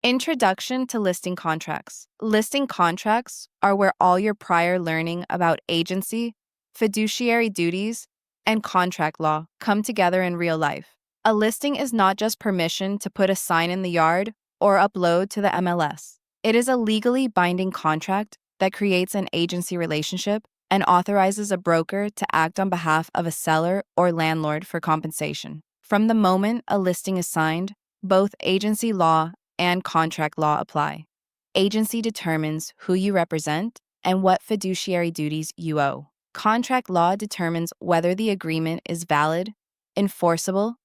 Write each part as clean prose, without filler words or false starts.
Introduction to listing contracts. Listing contracts are where all your prior learning about agency, fiduciary duties, and contract law come together in real life. A listing is not just permission to put a sign in the yard or upload to the MLS. It is a legally binding contract that creates an agency relationship and authorizes a broker to act on behalf of a seller or landlord for compensation. From the moment a listing is signed, both agency law and contract law apply. Agency determines who you represent and what fiduciary duties you owe. Contract law determines whether the agreement is valid, enforceable,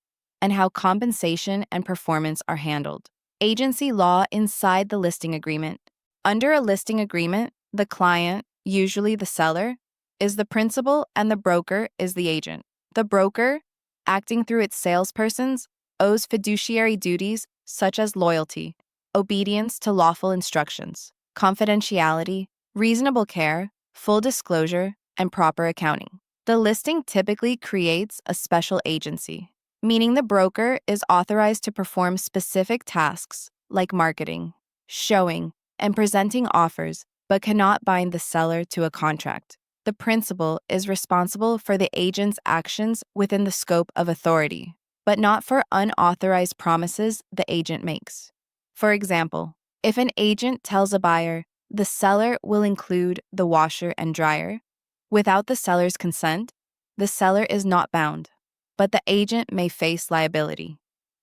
and how compensation and performance are handled. Agency law inside the listing agreement. Under a listing agreement, the client, usually the seller, is the principal and the broker is the agent. The broker, acting through its salespersons, owes fiduciary duties such as loyalty, obedience to lawful instructions, confidentiality, reasonable care, full disclosure, and proper accounting. The listing typically creates a special agency, meaning the broker is authorized to perform specific tasks like marketing, showing, and presenting offers, but cannot bind the seller to a contract. The principal is responsible for the agent's actions within the scope of authority, but not for unauthorized promises the agent makes. For example, if an agent tells a buyer, the seller will include the washer and dryer, without the seller's consent, the seller is not bound, but the agent may face liability.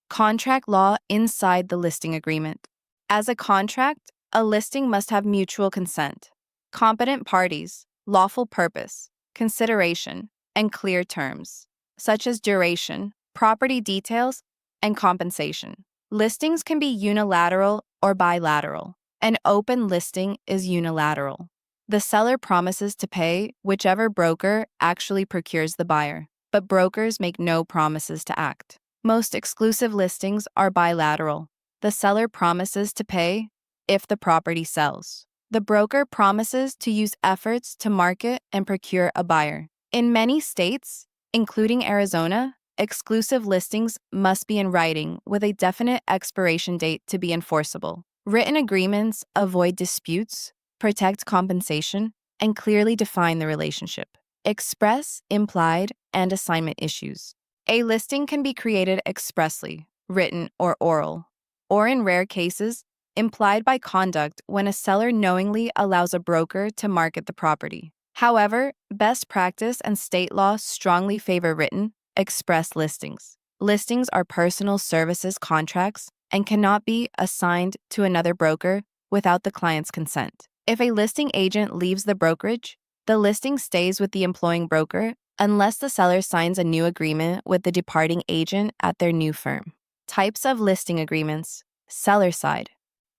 Contract law inside the listing agreement. As a contract, a listing must have mutual consent, competent parties, lawful purpose, consideration, and clear terms, such as duration, property details, and compensation. Listings can be unilateral or bilateral. An open listing is unilateral. The seller promises to pay whichever broker actually procures the buyer, but brokers make no promises to act. Most exclusive listings are bilateral. The seller promises to pay if the property sells. The broker promises to use efforts to market and procure a buyer. In many states, including Arizona, exclusive listings must be in writing with a definite expiration date to be enforceable. Written agreements avoid disputes, protect compensation, and clearly define the relationship. Express, implied, and assignment issues. A listing can be created expressly, written or oral, or in rare cases, implied by conduct when a seller knowingly allows a broker to market the property. However, best practice and state law strongly favor written, express listings. Listings are personal services contracts and cannot be assigned to another broker without the client's consent. If a listing agent leaves the brokerage, the listing stays with the employing broker unless the seller signs a new agreement with the departing agent at their new firm. Types of listing agreements. Seller side.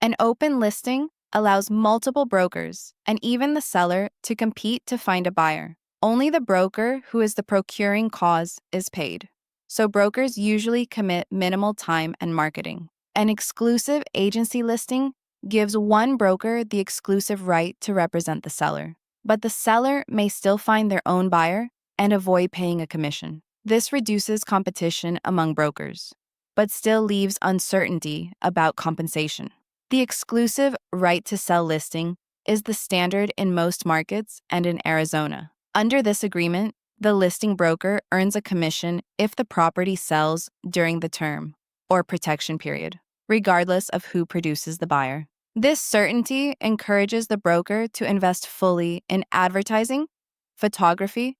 An open listing allows multiple brokers and even the seller to compete to find a buyer. Only the broker who is the procuring cause is paid. So brokers usually commit minimal time and marketing. An exclusive agency listing gives one broker the exclusive right to represent the seller, but the seller may still find their own buyer and avoid paying a commission. This reduces competition among brokers, but still leaves uncertainty about compensation. The exclusive right to sell listing is the standard in most markets and in Arizona. Under this agreement, the listing broker earns a commission if the property sells during the term or protection period, regardless of who produces the buyer. This certainty encourages the broker to invest fully in advertising, photography,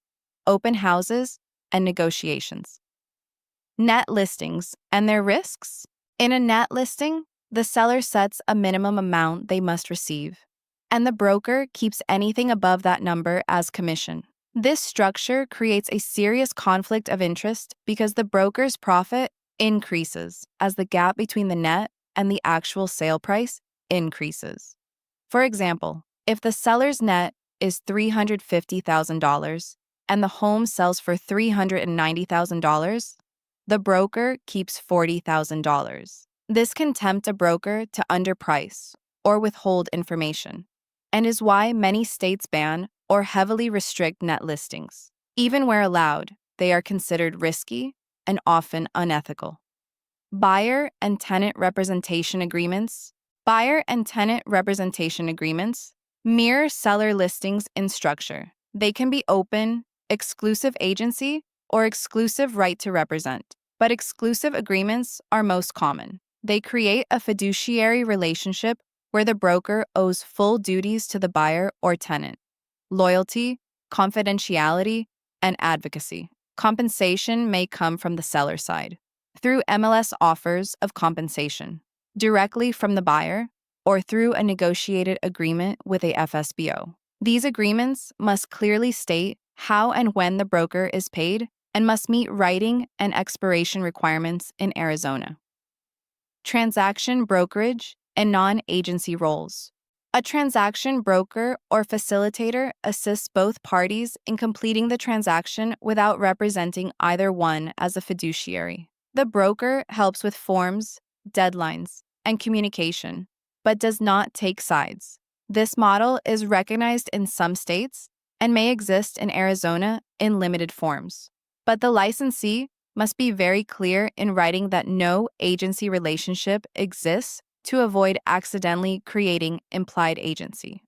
open houses, and negotiations. Net listings and their risks. In a net listing, the seller sets a minimum amount they must receive, and the broker keeps anything above that number as commission. This structure creates a serious conflict of interest because the broker's profit increases as the gap between the net and the actual sale price increases. For example, if the seller's net is $350,000 and the home sells for $390,000, the broker keeps $40,000. This can tempt a broker to underprice or withhold information, and is why many states ban or heavily restrict net listings. Even where allowed, they are considered risky and often unethical. Buyer and tenant representation agreements Buyer and tenant representation agreements mirror seller listings in structure. They can be open, exclusive agency, or exclusive right to represent, but exclusive agreements are most common. They create a fiduciary relationship where the broker owes full duties to the buyer or tenant: loyalty, confidentiality, and advocacy. Compensation may come from the seller side through MLS offers of compensation, directly from the buyer, or through a negotiated agreement with a FSBO. These agreements must clearly state how and when the broker is paid and must meet writing and expiration requirements in Arizona. Transaction brokerage and non-agency roles. A transaction broker or facilitator assists both parties in completing the transaction without representing either one as a fiduciary. The broker helps with forms, deadlines, and communication, but does not take sides. This model is recognized in some states and may exist in Arizona in limited forms. But the licensee must be very clear in writing that no agency relationship exists to avoid accidentally creating implied agency.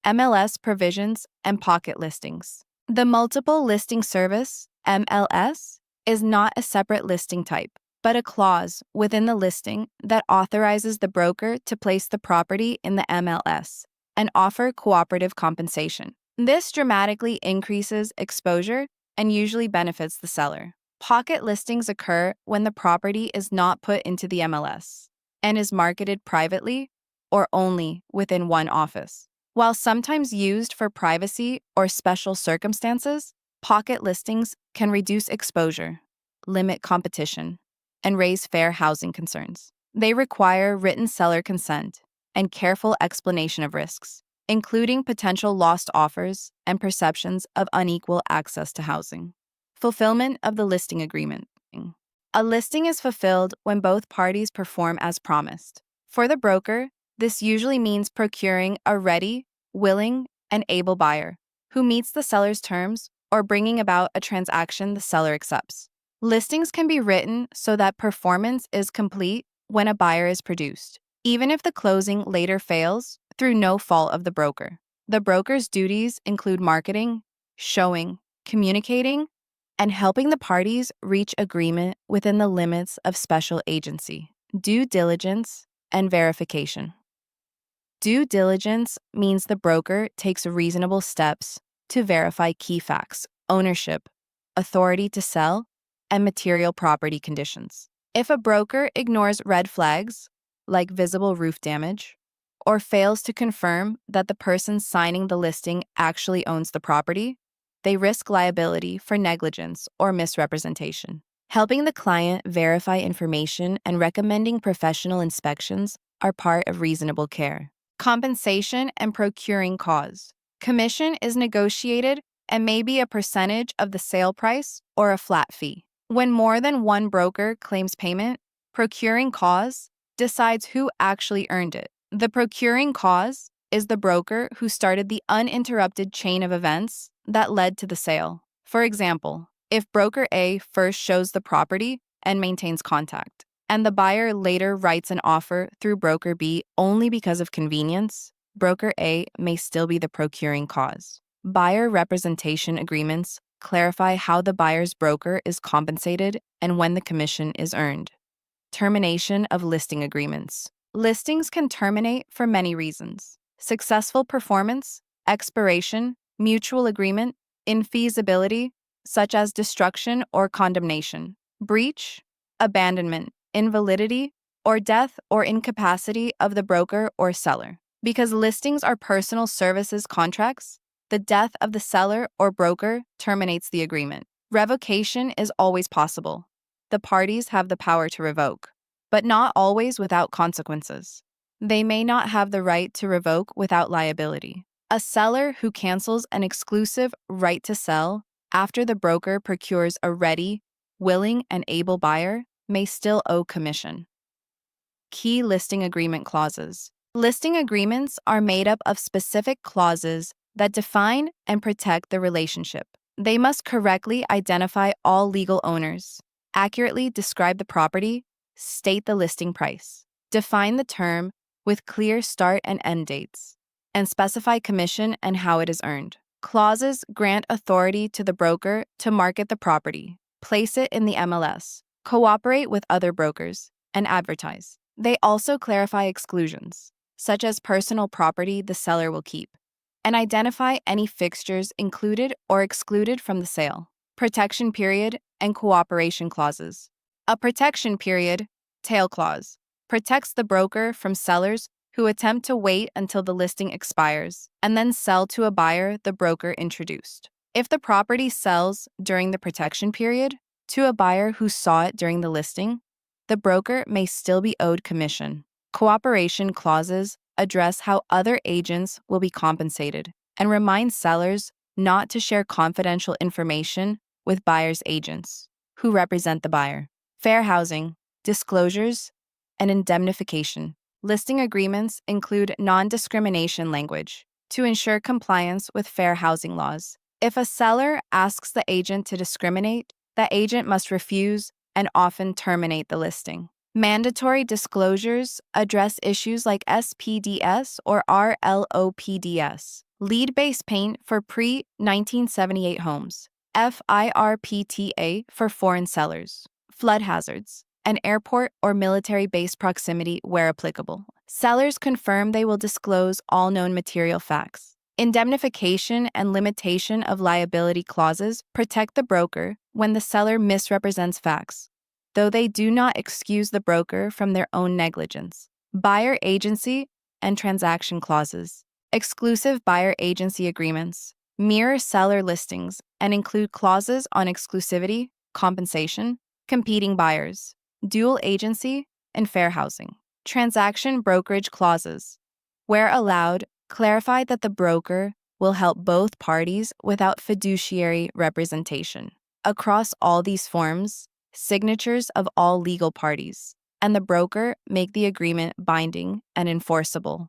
MLS provisions and pocket listings. The Multiple Listing Service, MLS, is not a separate listing type, but a clause within the listing that authorizes the broker to place the property in the MLS and offer cooperative compensation. This dramatically increases exposure and usually benefits the seller. Pocket listings occur when the property is not put into the MLS and is marketed privately or only within one office. While sometimes used for privacy or special circumstances, pocket listings can reduce exposure, limit competition, and raise fair housing concerns. They require written seller consent and careful explanation of risks, including potential lost offers and perceptions of unequal access to housing. Fulfillment of the listing agreement. A listing is fulfilled when both parties perform as promised. For the broker, this usually means procuring a ready, willing, and able buyer who meets the seller's terms or bringing about a transaction the seller accepts. Listings can be written so that performance is complete when a buyer is produced, even if the closing later fails through no fault of the broker. The broker's duties include marketing, showing, communicating, and helping the parties reach agreement within the limits of special agency. Due diligence and verification. Due diligence means the broker takes reasonable steps to verify key facts: ownership, authority to sell, and material property conditions. If a broker ignores red flags, like visible roof damage, or fails to confirm that the person signing the listing actually owns the property, they risk liability for negligence or misrepresentation. Helping the client verify information and recommending professional inspections are part of reasonable care. Compensation and procuring cause. Commission is negotiated and may be a percentage of the sale price or a flat fee. When more than one broker claims payment, procuring cause decides who actually earned it. The procuring cause is the broker who started the uninterrupted chain of events that led to the sale. For example, if broker A first shows the property and maintains contact, and the buyer later writes an offer through broker B only because of convenience, broker A may still be the procuring cause. Buyer representation agreements clarify how the buyer's broker is compensated and when the commission is earned. Termination of listing agreements. Listings can terminate for many reasons: successful performance, expiration, mutual agreement, infeasibility, such as destruction or condemnation, breach, abandonment, invalidity, or death or incapacity of the broker or seller. Because listings are personal services contracts, the death of the seller or broker terminates the agreement. Revocation is always possible. The parties have the power to revoke, but not always without consequences. They may not have the right to revoke without liability. A seller who cancels an exclusive right to sell after the broker procures a ready, willing, and able buyer may still owe commission. Key listing agreement clauses. Listing agreements are made up of specific clauses that define and protect the relationship. They must correctly identify all legal owners, accurately describe the property, state the listing price, define the term with clear start and end dates, and specify commission and how it is earned. Clauses grant authority to the broker to market the property, place it in the MLS, cooperate with other brokers, and advertise. They also clarify exclusions, such as personal property the seller will keep, and identify any fixtures included or excluded from the sale. Protection period and cooperation clauses. A protection period, tail clause, protects the broker from sellers who attempt to wait until the listing expires and then sell to a buyer the broker introduced. If the property sells during the protection period to a buyer who saw it during the listing, the broker may still be owed commission. Cooperation clauses address how other agents will be compensated and remind sellers not to share confidential information with buyer's agents, who represent the buyer. Fair housing, disclosures, and indemnification. Listing agreements include non-discrimination language to ensure compliance with fair housing laws. If a seller asks the agent to discriminate, the agent must refuse and often terminate the listing. Mandatory disclosures address issues like SPDS or RLOPDS, lead-based paint for pre-1978 homes, FIRPTA for foreign sellers, flood hazards, and airport or military base proximity where applicable. Sellers confirm they will disclose all known material facts. Indemnification and limitation of liability clauses protect the broker when the seller misrepresents facts, though they do not excuse the broker from their own negligence. Buyer agency and transaction clauses. Exclusive buyer agency agreements mirror seller listings and include clauses on exclusivity, compensation, competing buyers, dual agency, and fair housing. Transaction brokerage clauses, where allowed, clarify that the broker will help both parties without fiduciary representation. Across all these forms, signatures of all legal parties and the broker make the agreement binding and enforceable.